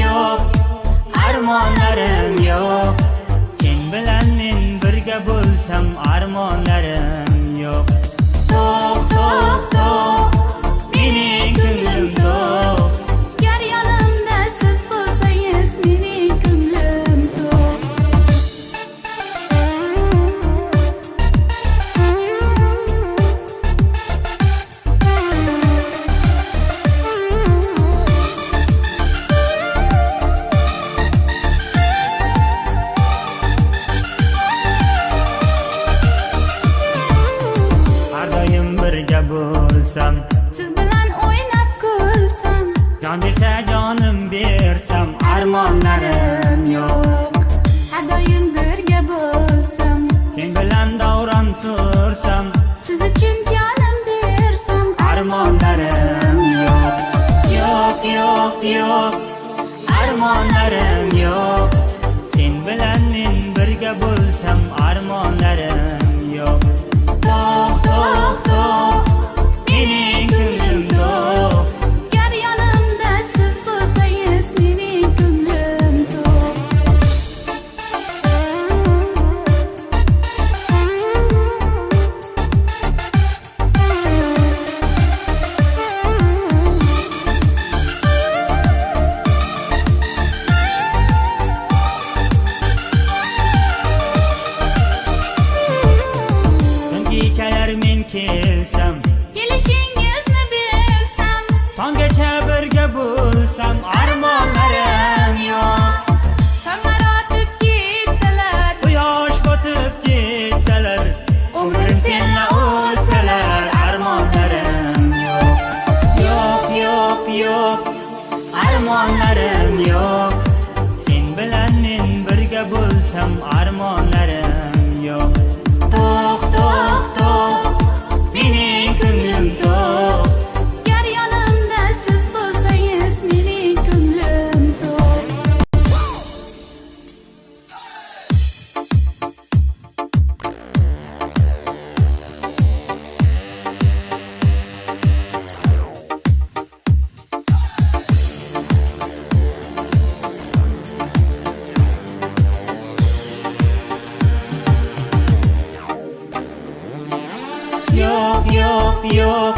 yo'q, armonlarim yo'q. Sen bilan men birga bo'lsam, armonlarim yo'q. To'q, to'q, to'q, mening ko'nglim to'q. Gar yonimda siz bo'lsangiz, mening ko'nglim to'q. Har doim birga bo'lsam, Siz bilan o'ynab kulsam, jon desa jonim bersam, armonlarim yo'q. har doim birga bo'lsam, Sen bilan davron sursam, siz uchun jonim bersam, armonlarim yo'q. Yo'q, yo'q, yo'q, armonlarim yo'q. Sen bilan men birga bo'lsam, armonlarim yo'q. To'q, to'q, to'q, mening ko'nglim to'q. gar yonimda siz bo'lsangiz, mening ko'nglim to'q. Tun kechalar men kelsam, Kelishingizni bilsam, tonggacha birga bo'lsam, armonlarim yo'q. tonglar otib ketsalar, Quyosh botib ketsalar, umrim senla o'tsalar, armonlarim yo'q. Yo'q, yo'q, yo'q, armonlarim yo'q. Sen bilan men birga bo'lsam, armonlarim yo'q. To'q, to'q, to'q, mening ko'nglim to'q. gar yonimda siz bo'lsangiz, mening ko'nglim to'q. Yo'q, yo'q, yo'q,